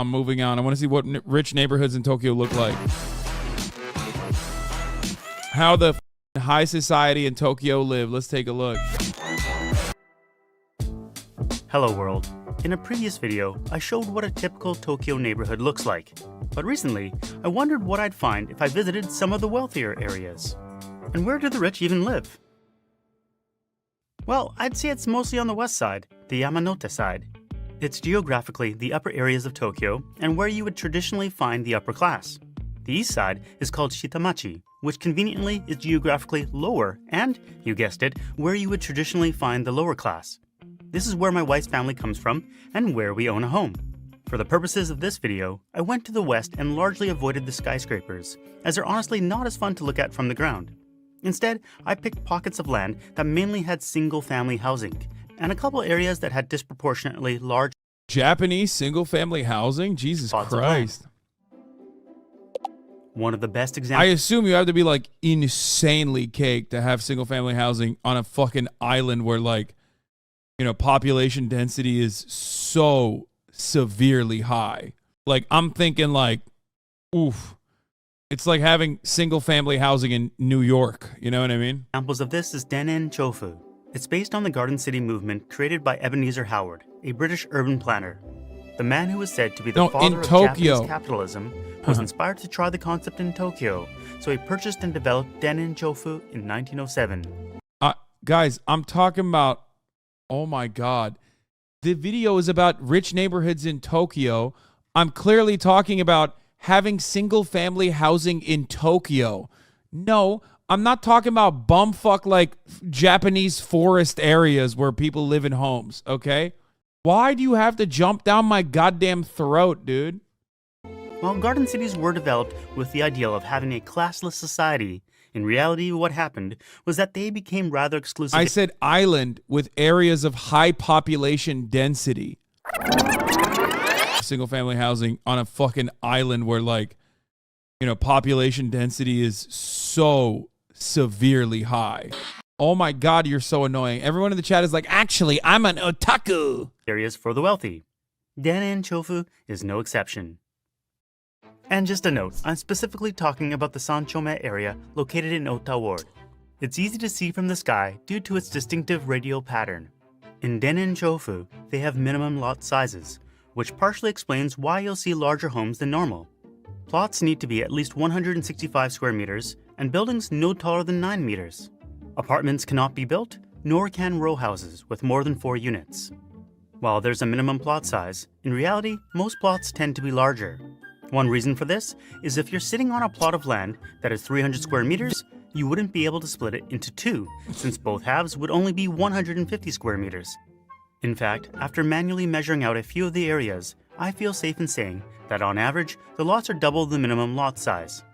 I'm moving on. I want to see what rich neighborhoods in Tokyo look like. How the high society in Tokyo live. Let's take a look. Hello world. In a previous video, I showed what a typical Tokyo neighborhood looks like. But recently, I wondered what I'd find if I visited some of the wealthier areas. And where do the rich even live? Well, I'd say it's mostly on the west side, the Yamanote side. It's geographically the upper areas of Tokyo and where you would traditionally find the upper class. The east side is called Shitamachi, which conveniently is geographically lower and, you guessed it, where you would traditionally find the lower class. This is where my wife's family comes from and where we own a home. For the purposes of this video, I went to the west and largely avoided the skyscrapers, as they're honestly not as fun to look at from the ground. Instead, I picked pockets of land that mainly had single-family housing, and a couple areas that had disproportionately large Japanese single-family housing? Jesus Christ. One of the best examples. I assume you have to be like insanely caked to have single-family housing on a fucking island where like, you know, population density is so severely high. Like, I'm thinking like, oof. It's like having single-family housing in New York. You know what I mean? Examples of this is Dennen Chofu. It's based on the Garden City movement created by Ebenezer Howard, a British urban planner. The man who is said to be the father of Japanese capitalism was inspired to try the concept in Tokyo, so he purchased and developed Dennen Chofu in 1907. Guys, I'm talking about, oh my God. The video is about rich neighborhoods in Tokyo. I'm clearly talking about having single-family housing in Tokyo. No, I'm not talking about bumfuck like Japanese forest areas where people live in homes, okay? Why do you have to jump down my goddamn throat, dude? While garden cities were developed with the ideal of having a classless society, in reality what happened was that they became rather exclusive. I said island with areas of high population density. Single family housing on a fucking island where like, you know, population density is so severely high. Oh my God, you're so annoying. Everyone in the chat is like, actually, I'm an otaku. Areas for the wealthy. Dennen Chofu is no exception. And just a note, I'm specifically talking about the Sanchome area located in Ota Ward. It's easy to see from the sky due to its distinctive radial pattern. In Dennen Chofu, they have minimum lot sizes, which partially explains why you'll see larger homes than normal. Plots need to be at least 165 square meters, and buildings no taller than 9 meters. Apartments cannot be built, nor can row houses with more than 4 units. While there's a minimum plot size, in reality, most plots tend to be larger. One reason for this is if you're sitting on a plot of land that is 300 square meters, you wouldn't be able to split it into 2, since both halves would only be 150 square meters. In fact, after manually measuring out a few of the areas, I feel safe in saying that on average, the lots are double the minimum lot size.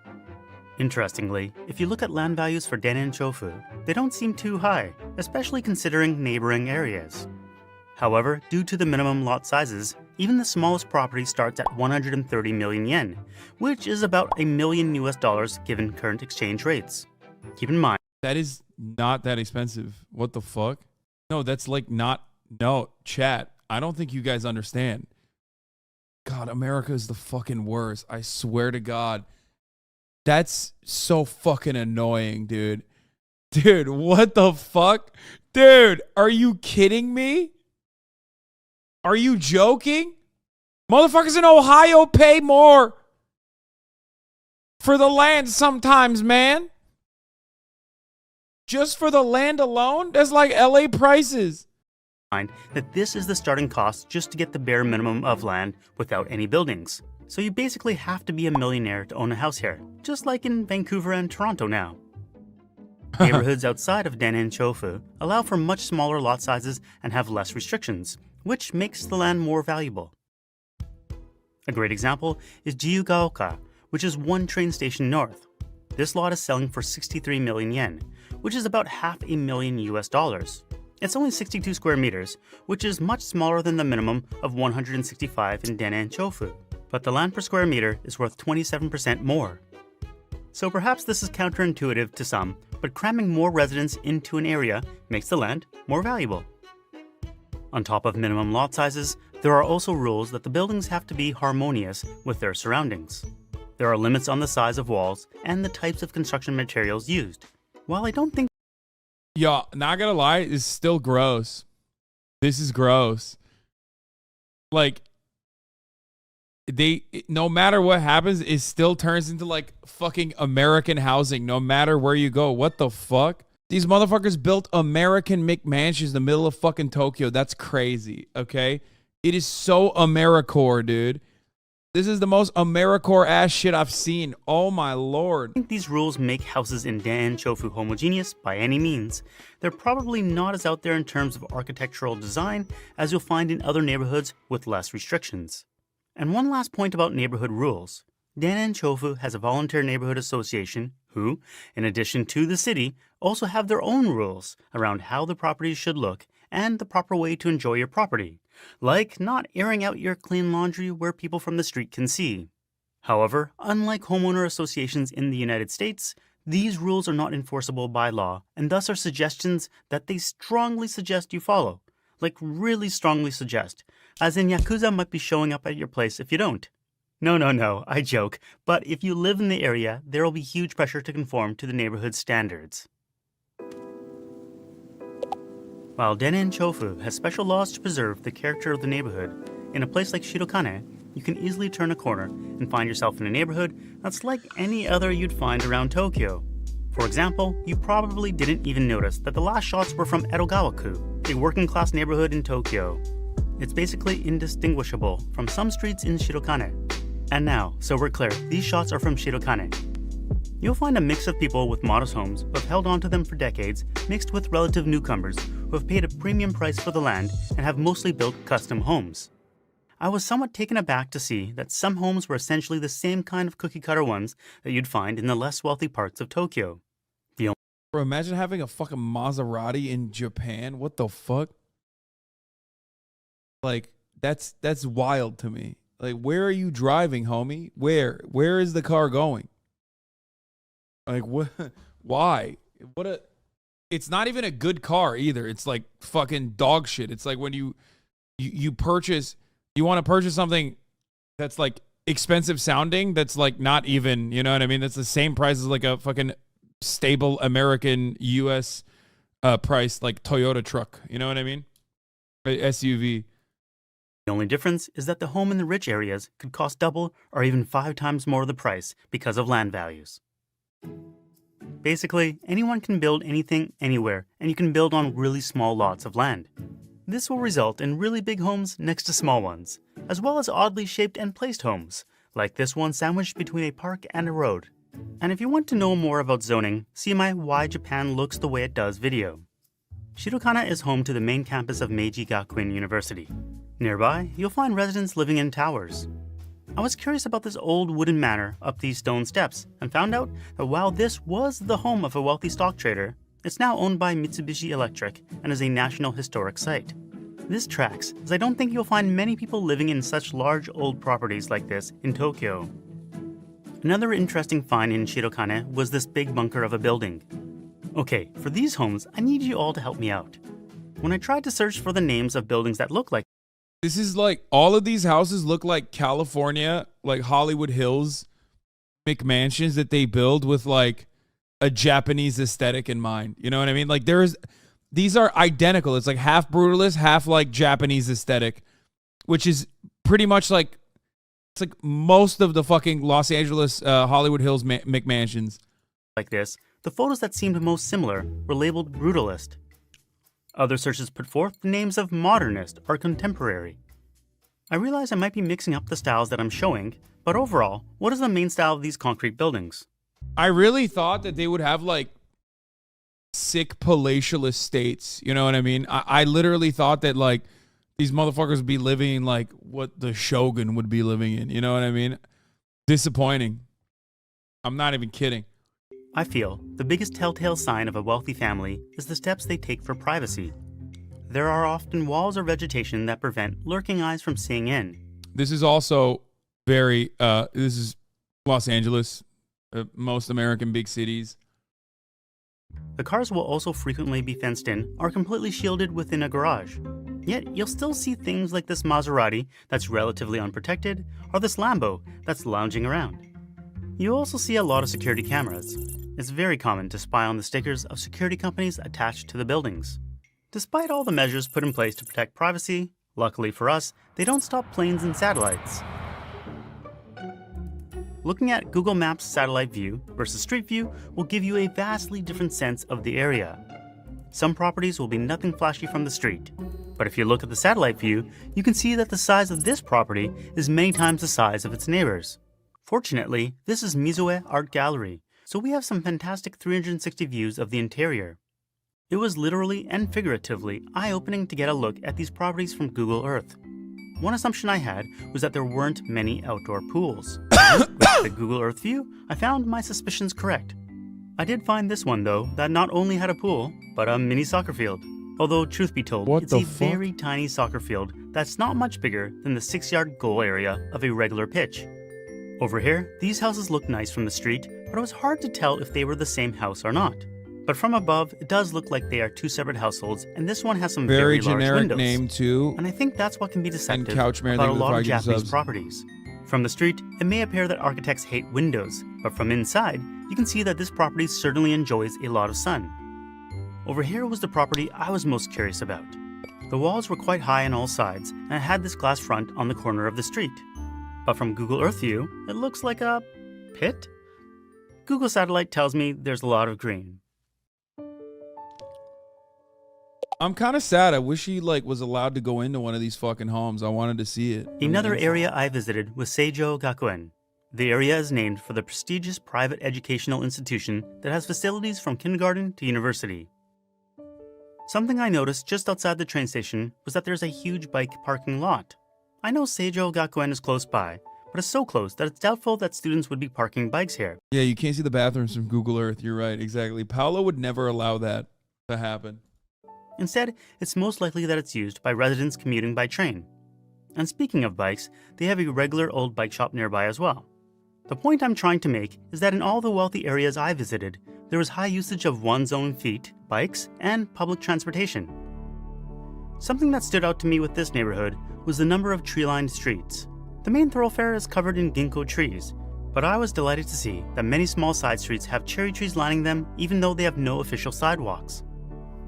Interestingly, if you look at land values for Dennen Chofu, they don't seem too high, especially considering neighboring areas. However, due to the minimum lot sizes, even the smallest property starts at 130 million yen, which is about $1 million US given current exchange rates. Keep in mind, that is not that expensive. What the fuck? No, that's like not. No, chat, I don't think you guys understand. God, America is the fucking worst. I swear to God. That's so fucking annoying, dude. Dude, what the fuck? Dude, are you kidding me? Are you joking? Motherfuckers in Ohio pay more for the land sometimes, man. Just for the land alone? That's like LA prices. That this is the starting cost just to get the bare minimum of land without any buildings. So you basically have to be a millionaire to own a house here, just like in Vancouver and Toronto now. Neighborhoods outside of Dennen Chofu allow for much smaller lot sizes and have less restrictions, which makes the land more valuable. A great example is Jiyugaoka, which is 1 train station north. This lot is selling for 63 million yen, which is about $500,000 US. It's only 62 square meters, which is much smaller than the minimum of 165 in Dennen Chofu, but the land per square meter is worth 27% more. So perhaps this is counterintuitive to some, but cramming more residents into an area makes the land more valuable. On top of minimum lot sizes, There are also rules that the buildings have to be harmonious with their surroundings. There are limits on the size of walls and the types of construction materials used. While I don't think Yo, not gonna lie, it's still gross. This is gross. Like, no matter what happens, it still turns into like fucking American housing no matter where you go. What the fuck? These motherfuckers built American McMansions in the middle of fucking Tokyo. That's crazy, okay? It is so AmeriCorps, dude. This is the most AmeriCorps ass shit I've seen. Oh my lord. I think these rules make houses in Daein-chofu homogeneous by any means. They're probably not as out there in terms of architectural design as you'll find in other neighborhoods with less restrictions. And one last point about neighborhood rules. Daein-chofu has a volunteer neighborhood association who, in addition to the city, also have their own rules around how the properties should look and the proper way to enjoy your property, like not airing out your clean laundry where people from the street can see. However, unlike homeowner associations in the United States, these rules are not enforceable by law and thus are suggestions that they strongly suggest you follow. Like really strongly suggest, as in Yakuza might be showing up at your place if you don't. No, I joke, but if you live in the area, there will be huge pressure to conform to the neighborhood's standards. While Daein-chofu has special laws to preserve the character of the neighborhood, in a place like Shirokane, you can easily turn a corner and find yourself in a neighborhood that's like any other you'd find around Tokyo. For example, you probably didn't even notice that the last shots were from Edogawa-ku, a working-class neighborhood in Tokyo. It's basically indistinguishable from some streets in Shirokane. And now, so we're clear, these shots are from Shirokane. You'll find a mix of people with modest homes who have held onto them for decades, mixed with relative newcomers who have paid a premium price for the land and have mostly built custom homes. I was somewhat taken aback to see that some homes were essentially the same kind of cookie-cutter ones that you'd find in the less wealthy parts of Tokyo. Bro, imagine having a fucking Maserati in Japan. What the fuck? Like, that's wild to me. Like, where are you driving, homie? Where is the car going? Like, what? Why? It's not even a good car either. It's like fucking dog shit. It's like when you purchase, you want to purchase something that's like expensive sounding, that's like not even, you know what I mean? That's the same price as like a fucking stable American US price, like Toyota truck. You know what I mean? SUV. The only difference is that the home in the rich areas could cost double or even 5 times more of the price because of land values. Basically, anyone can build anything anywhere, and you can build on really small lots of land. This will result in really big homes next to small ones, as well as oddly shaped and placed homes, like this one sandwiched between a park and a road. And if you want to know more about zoning, see my Why Japan Looks the Way It Does video. Shirokane is home to the main campus of Meiji Gakuin University. Nearby, you'll find residents living in towers. I was curious about this old wooden manor up these stone steps and found out that while this was the home of a wealthy stock trader, it's now owned by Mitsubishi Electric and is a National Historic Site. This tracks, as I don't think you'll find many people living in such large old properties like this in Tokyo. Another interesting find in Shirokane was this big bunker of a building. Okay, for these homes, I need you all to help me out. When I tried to search for the names of buildings that look like This is like, all of these houses look like California, like Hollywood Hills McMansions that they build with like a Japanese aesthetic in mind. You know what I mean? Like these are identical. It's like half brutalist, half like Japanese aesthetic, which is pretty much like, it's like most of the fucking Los Angeles Hollywood Hills McMansions. Like this, the photos that seemed most similar were labeled brutalist. Other searches put forth the names of modernist or contemporary. I realize I might be mixing up the styles that I'm showing, but overall, what is the main style of these concrete buildings? I really thought that they would have like sick palatial estates. You know what I mean? I literally thought that like these motherfuckers would be living in like what the Shogun would be living in. You know what I mean? Disappointing. I'm not even kidding. I feel the biggest telltale sign of a wealthy family is the steps they take for privacy. There are often walls or vegetation that prevent lurking eyes from seeing in. This is also very, this is Los Angeles, most American big cities. The cars will also frequently be fenced in or completely shielded within a garage. Yet you'll still see things like this Maserati that's relatively unprotected, or this Lambo that's lounging around. You also see a lot of security cameras. It's very common to spy on the stickers of security companies attached to the buildings. Despite all the measures put in place to protect privacy, luckily for us, they don't stop planes and satellites. Looking at Google Maps satellite view versus street view will give you a vastly different sense of the area. Some properties will be nothing flashy from the street, but if you look at the satellite view, you can see that the size of this property is many times the size of its neighbors. Fortunately, this is Mizoe Art Gallery, so we have some fantastic 360 views of the interior. It was literally and figuratively eye-opening to get a look at these properties from Google Earth. One assumption I had was that there weren't many outdoor pools. With the Google Earth view, I found my suspicions correct. I did find this one though that not only had a pool, but a mini soccer field. Although truth be told, it's a very tiny soccer field that's not much bigger than the 6-yard goal area of a regular pitch. Over here, these houses look nice from the street, but it was hard to tell if they were the same house or not. But from above, it does look like they are two separate households, and this one has some very large generic windows. name too. And I think that's what can be deceptive Couchmare, about a lot of Japanese properties. From the street, it may appear that architects hate windows, but from inside, you can see that this property certainly enjoys a lot of sun. Over here was the property I was most curious about. The walls were quite high on all sides, and it had this glass front on the corner of the street. But from Google Earth view, it looks like a pit? Google Satellite tells me there's a lot of green. I'm kind of sad. I wish he was allowed to go into one of these fucking homes. I wanted to see it. Another area I visited was Seijo Gakuen. The area is named for the prestigious private educational institution that has facilities from kindergarten to university. Something I noticed just outside the train station was that there's a huge bike parking lot. I know Seijo Gakuen is close by, but it's so close that it's doubtful that students would be parking bikes here. Yeah, you can't see the bathrooms from Google Earth. You're right, exactly. Paolo would never allow that to happen. Instead, it's most likely that it's used by residents commuting by train. And speaking of bikes, they have a regular old bike shop nearby as well. The point I'm trying to make is that in all the wealthy areas I visited, there was high usage of one's own feet, bikes, and public transportation. Something that stood out to me with this neighborhood was the number of tree-lined streets. The main thoroughfare is covered in ginkgo trees, but I was delighted to see that many small side streets have cherry trees lining them even though they have no official sidewalks.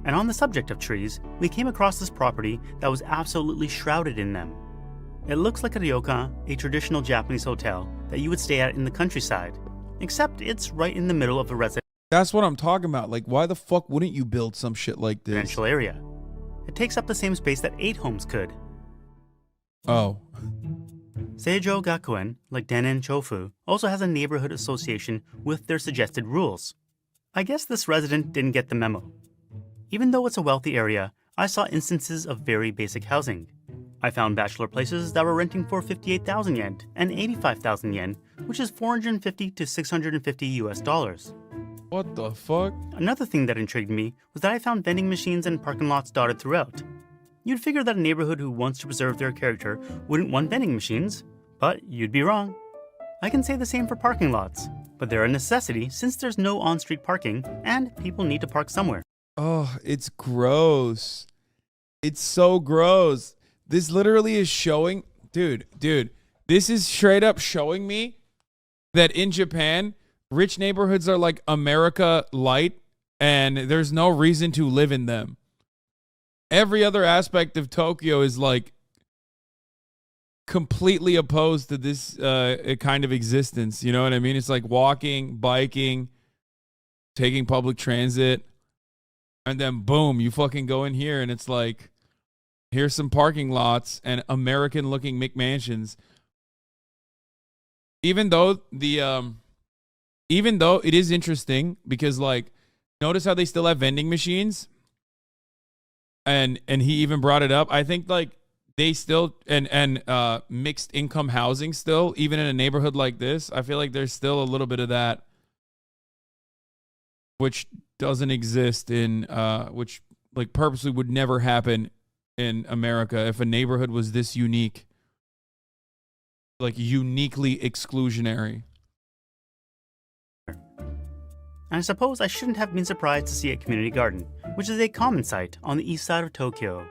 And on the subject of trees, we came across this property that was absolutely shrouded in them. It looks like a ryokan, a traditional Japanese hotel that you would stay at in the countryside, except it's right in the middle of a residential That's what I'm talking about. Why the fuck wouldn't you build some shit like this? area. It takes up the same space that 8 homes could. Oh. Seijo Gakuen, like Danen Chofu, also has a neighborhood association with their suggested rules. I guess this resident didn't get the memo. Even though it's a wealthy area, I saw instances of very basic housing. I found bachelor places that were renting for 58,000 yen and 85,000 yen, which is 450 to 650 US dollars. What the fuck? Another thing that intrigued me was that I found vending machines and parking lots dotted throughout. You'd figure that a neighborhood who wants to preserve their character wouldn't want vending machines, but you'd be wrong. I can say the same for parking lots, but they're a necessity since there's no on-street parking and people need to park somewhere. Oh, it's gross. It's so gross. This literally is showing, dude, this is straight up showing me that in Japan, rich neighborhoods are like America light and there's no reason to live in them. Every other aspect of Tokyo is completely opposed to this kind of existence. You know what I mean? It's like walking, biking, taking public transit. And then boom, you fucking go in here and it's like, here's some parking lots and American looking McMansions. Even though it is interesting because notice how they still have vending machines and he even brought it up. I think they still and mixed income housing still, even in a neighborhood like this, I feel like there's still a little bit of that, which doesn't exist in which purposely would never happen in America if a neighborhood was this unique, uniquely exclusionary. And I suppose I shouldn't have been surprised to see a community garden, which is a common sight on the east side of Tokyo.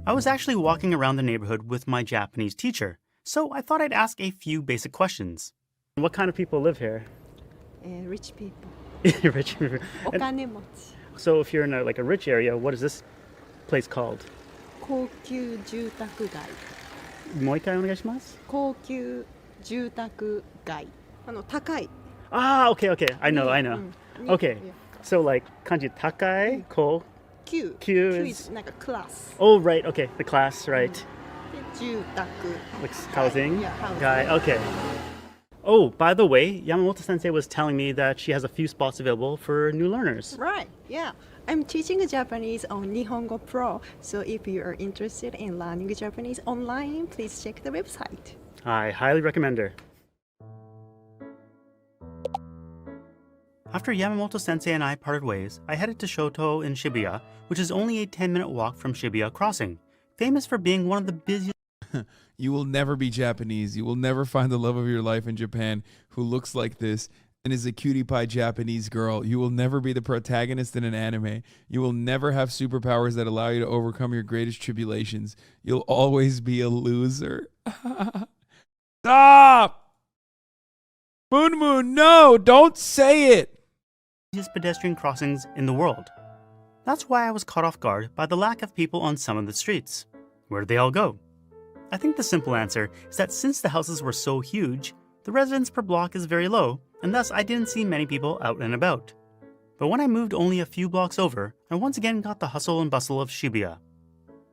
I was actually walking around the neighborhood with my Japanese teacher, so I thought I'd ask a few basic questions. What kind of people live here? Rich people. Rich people. お金持ち。 So if you're in a rich area, what is this place called? 高級住宅街。もう一回お願いします。高級住宅街。高い。 Ah, okay. I know. Okay. Yeah. So kanji takai, ko. Q. Q is なんか class. Oh, right. Okay. The class, right. で住宅。 Like housing. Yeah, housing. Guy. Okay. Oh, by the way, Yamamoto Sensei was telling me that she has a few spots available for new learners. Right. Yeah. I'm teaching Japanese on Nihongo Pro. So if you are interested in learning Japanese online, please check the website. I highly recommend her. After Yamamoto Sensei and I parted ways, I headed to Shoto in Shibuya, which is only a 10-minute walk from Shibuya Crossing, famous for being one of the busiest. You will never be Japanese. You will never find the love of your life in Japan who looks like this and is a cutie pie Japanese girl. You will never be the protagonist in an anime. You will never have superpowers that allow you to overcome your greatest tribulations. You'll always be a loser. Stop! Moon, no, don't say it. Pedestrian crossings in the world. That's why I was caught off guard by the lack of people on some of the streets. Where did they all go? I think the simple answer is that since the houses were so huge, the residence per block is very low, and thus I didn't see many people out and about. But when I moved only a few blocks over, I once again got the hustle and bustle of Shibuya.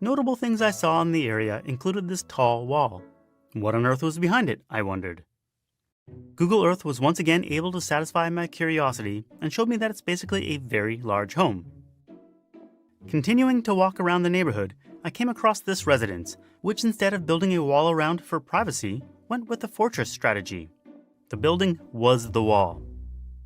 Notable things I saw in the area included this tall wall. What on earth was behind it, I wondered. Google Earth was once again able to satisfy my curiosity and showed me that it's basically a very large home. Continuing to walk around the neighborhood, I came across this residence, which instead of building a wall around for privacy, went with the fortress strategy. The building was the wall.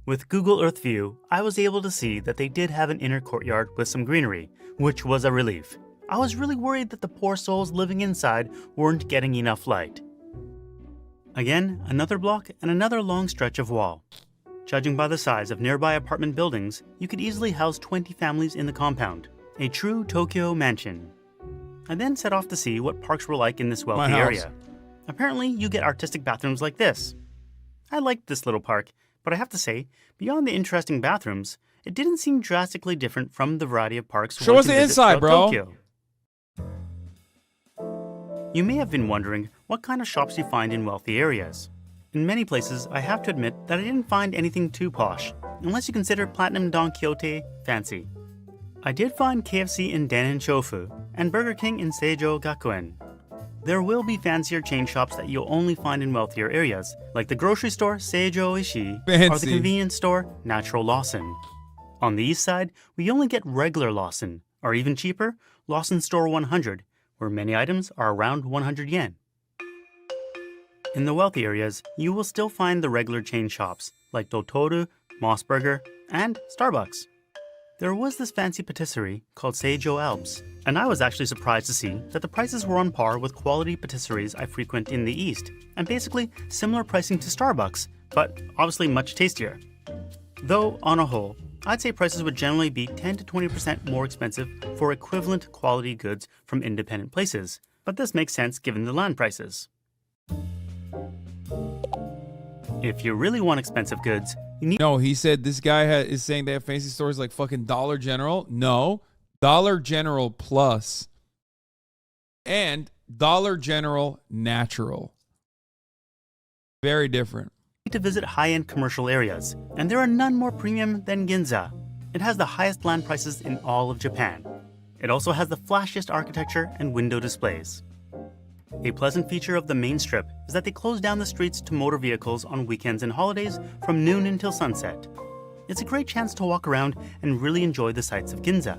With Google Earth View, I was able to see that they did have an inner courtyard with some greenery, which was a relief. I was really worried that the poor souls living inside weren't getting enough light. Again, another block and another long stretch of wall. Judging by the size of nearby apartment buildings, you could easily house 20 families in the compound. A true Tokyo mansion. I then set off to see what parks were like in this wealthy area. Apparently, you get artistic bathrooms like this. I liked this little park, but I have to say, beyond the interesting bathrooms, it didn't seem drastically different from the variety of parks. Show us the inside, bro. Tokyo. You may have been wondering what kind of shops you find in wealthy areas. In many places, I have to admit that I didn't find anything too posh, unless you consider Platinum Don Quixote fancy. I did find KFC in Danen Shofu and Burger King in Seijo Gakuen. There will be fancier chain shops that you'll only find in wealthier areas, like the grocery store Seijo Ishii or the convenience store Natural Lawson. On the east side, we only get regular Lawson, or even cheaper, Lawson Store 100, where many items are around 100 yen. In the wealthy areas, you will still find the regular chain shops, like Dotoru, Mossburger, and Starbucks. There was this fancy patisserie called Seijo Alps, and I was actually surprised to see that the prices were on par with quality patisseries I frequent in the East, and basically similar pricing to Starbucks, but obviously much tastier. Though, on a whole, I'd say prices would generally be 10 to 20% more expensive for equivalent quality goods from independent places, but this makes sense given the land prices. If you really want expensive goods, you need— No, he said this guy is saying they have fancy stores like fucking Dollar General. No, Dollar General Plus and Dollar General Natural. Very different. to visit high-end commercial areas, and there are none more premium than Ginza. It has the highest land prices in all of Japan. It also has the flashiest architecture and window displays. A pleasant feature of the main strip is that they close down the streets to motor vehicles on weekends and holidays from noon until sunset. It's a great chance to walk around and really enjoy the sights of Ginza.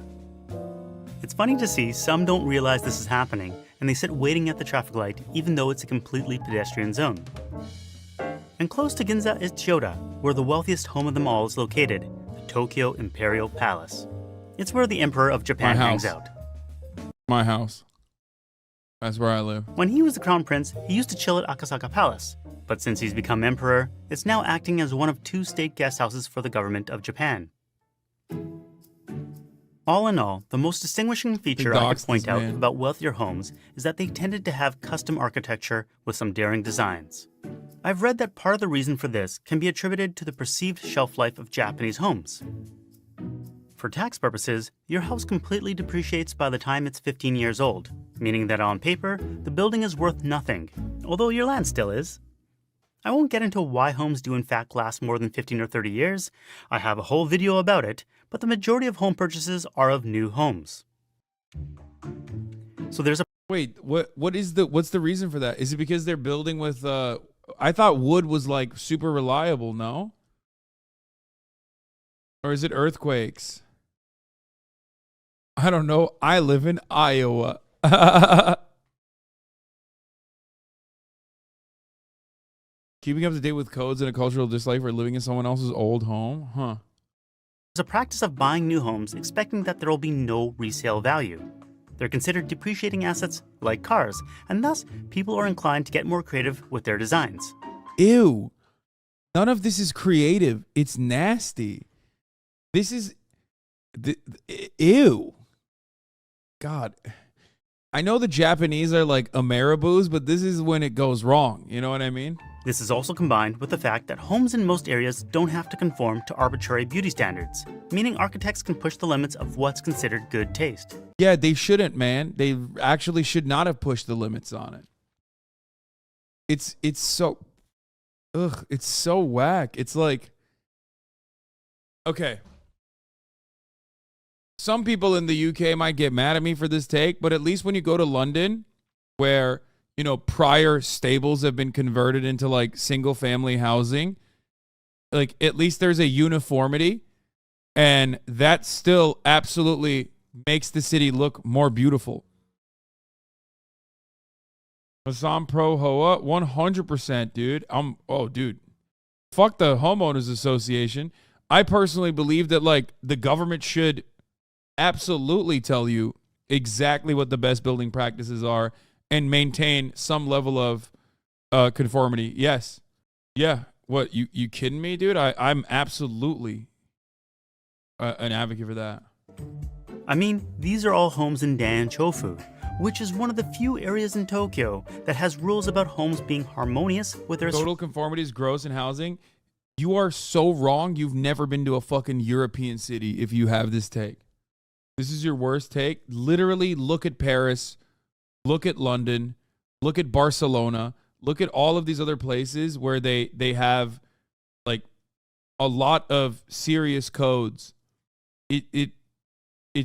It's funny to see some don't realize this is happening, and they sit waiting at the traffic light even though it's a completely pedestrian zone. And close to Ginza is Chiyoda, where the wealthiest home of them all is located, the Tokyo Imperial Palace. It's where the Emperor of Japan hangs out. My house. That's where I live. When he was the crown prince, he used to chill at Akasaka Palace, but since he's become emperor, it's now acting as one of 2 state guest houses for the government of Japan. All in all, the most distinguishing feature I could doxed point this out man. about wealthier homes is that they tended to have custom architecture with some daring designs. I've read that part of the reason for this can be attributed to the perceived shelf life of Japanese homes. For tax purposes, your house completely depreciates by the time it's 15 years old, meaning that on paper, the building is worth nothing, although your land still is. I won't get into why homes do in fact last more than 15 or 30 years. I have a whole video about it, but the majority of home purchases are of new homes. So there's a Wait, what's the reason for that? Is it because they're building with I thought wood was like super reliable, no? Or is it earthquakes? I don't know. I live in Iowa. Keeping up to date with codes and a cultural dislike for living in someone else's old home? Huh. There's a practice of buying new homes expecting that there will be no resale value. They're considered depreciating assets like cars, and thus people are inclined to get more creative with their designs. Ew. None of this is creative. It's nasty. This is... ew. God. I know the Japanese are like Ameribus, but this is when it goes wrong. You know what I mean? This is also combined with the fact that homes in most areas don't have to conform to arbitrary beauty standards, meaning architects can push the limits of what's considered good taste. Yeah, they shouldn't, man. They actually should not have pushed the limits on it. It's so... Ugh, it's so whack. It's like... Okay. Some people in the UK might get mad at me for this take, but at least when you go to London, where, you know, prior stables have been converted into like single family housing, like at least there's a uniformity, and that still absolutely makes the city look more beautiful. Hassan Pro Hoa, 100%, dude. Dude. Fuck the homeowners association. I personally believe that like the government should absolutely tell you exactly what the best building practices are and maintain some level of conformity. Yes. Yeah. What, you kidding me, dude? I'm absolutely an advocate for that. I mean, these are all homes in Danchofu, which is one of the few areas in Tokyo that has rules about homes being harmonious with their... Total conformity is gross in housing. You are so wrong. You've never been to a fucking European city if you have this take. This is your worst take. Literally, look at Paris, look at London, look at Barcelona, look at all of these other places where they have like a lot of serious codes. It's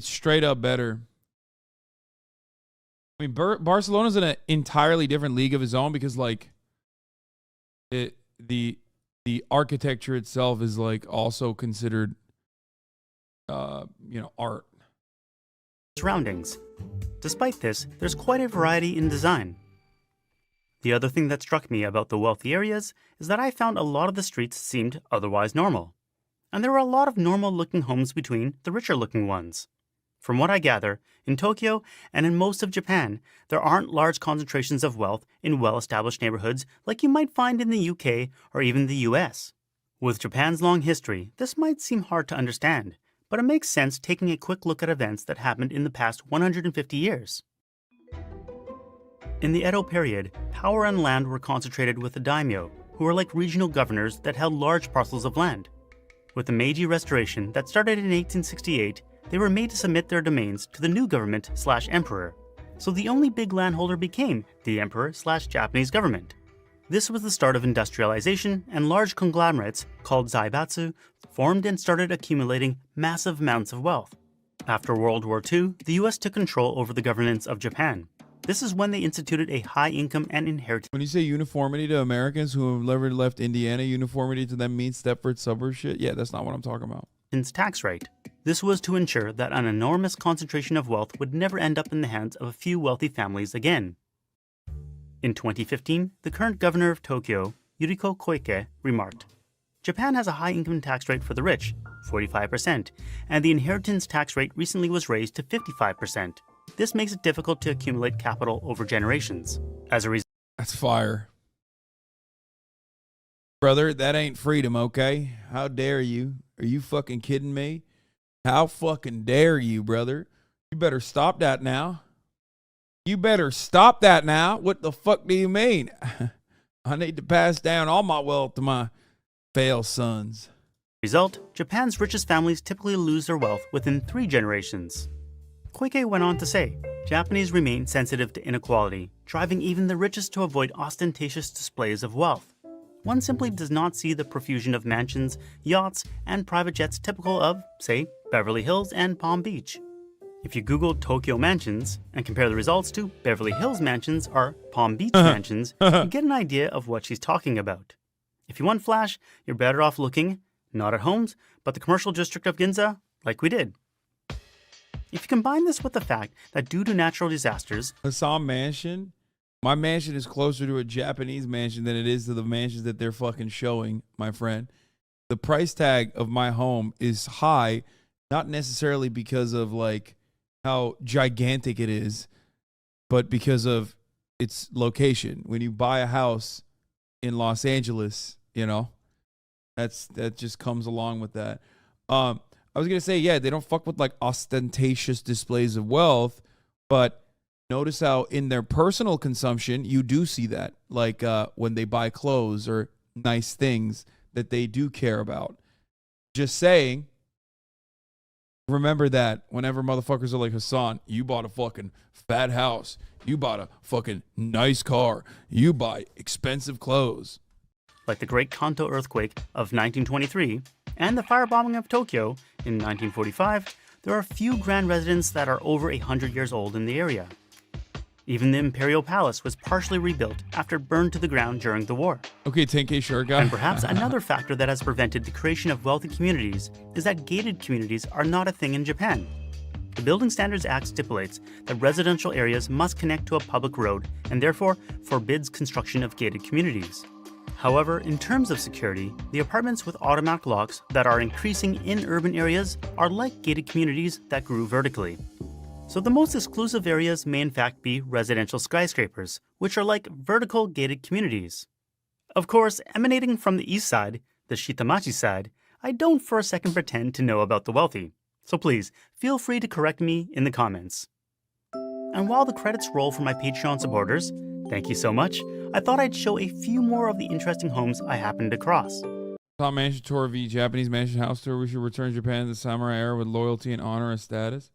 straight up better. I mean, Barcelona's in an entirely different league of its own because like the architecture itself is like also considered art. Surroundings. Despite this, there's quite a variety in design. The other thing that struck me about the wealthy areas is that I found a lot of the streets seemed otherwise normal. And there were a lot of normal-looking homes between the richer-looking ones. From what I gather, in Tokyo and in most of Japan, there aren't large concentrations of wealth in well-established neighborhoods like you might find in the UK or even the US. With Japan's long history, this might seem hard to understand, but it makes sense taking a quick look at events that happened in the past 150 years. In the Edo period, power and land were concentrated with the daimyo, who were like regional governors that held large parcels of land. With the Meiji Restoration that started in 1868, they were made to submit their domains to the new government/emperor, so the only big landholder became the emperor/Japanese government. This was the start of industrialization, and large conglomerates, called zaibatsu, formed and started accumulating massive amounts of wealth. After World War II, the US took control over the governance of Japan. This is when they instituted a high income and inheritance. When you say uniformity to Americans who have never left Indiana, uniformity to them means Stepford suburb shit? Yeah, that's not what I'm talking about. Tax rate. This was to ensure that an enormous concentration of wealth would never end up in the hands of a few wealthy families again. In 2015, the current governor of Tokyo, Yuriko Koike, remarked, "Japan has a high income tax rate for the rich, 45%, and the inheritance tax rate recently was raised to 55%. This makes it difficult to accumulate capital over generations. As a result..." That's fire. Brother, that ain't freedom, okay? How dare you? Are you fucking kidding me? How fucking dare you, brother? You better stop that now. You better stop that now. What the fuck do you mean? I need to pass down all my wealth to my fail sons. Result, Japan's richest families typically lose their wealth within 3 generations. Koike went on to say, Japanese remain sensitive to inequality, driving even the richest to avoid ostentatious displays of wealth. One simply does not see the profusion of mansions, yachts, and private jets typical of, say, Beverly Hills and Palm Beach. If you Google Tokyo mansions and compare the results to Beverly Hills mansions or Palm Beach mansions, you get an idea of what she's talking about. If you want flash, you're better off looking, not at homes, but the commercial district of Ginza, like we did. If you combine this with the fact that due to natural disasters, Hassan mansion, my mansion is closer to a Japanese mansion than it is to the mansions that they're fucking showing, my friend. The price tag of my home is high, not necessarily because of like how gigantic it is, but because of its location. When you buy a house in Los Angeles, you know, that just comes along with that. I was gonna say, yeah, they don't fuck with like ostentatious displays of wealth, but notice how in their personal consumption you do see that, like when they buy clothes or nice things that they do care about. Just saying, remember that whenever motherfuckers are like, Hassan, you bought a fucking fat house, you bought a fucking nice car, you buy expensive clothes. like the Great Kanto earthquake of 1923 and the firebombing of Tokyo in 1945, there are few grand residences that are over 100 years old in the area. Even the Imperial Palace was partially rebuilt after it burned to the ground during the war. Okay, 10K short guy. And perhaps another factor that has prevented the creation of wealthy communities is that gated communities are not a thing in Japan. The Building Standards Act stipulates that residential areas must connect to a public road and therefore forbids construction of gated communities. However, in terms of security, the apartments with automatic locks that are increasing in urban areas are like gated communities that grew vertically. So the most exclusive areas may in fact be residential skyscrapers, which are like vertical gated communities. Of course, emanating from the east side, the Shitamachi side, I don't for a second pretend to know about the wealthy. So please, feel free to correct me in the comments. And while the credits roll for my Patreon supporters, thank you so much, I thought I'd show a few more of the interesting homes I happened across. Top mansion tour v Japanese mansion house tour. We should return Japan to the samurai era with loyalty and honor as status.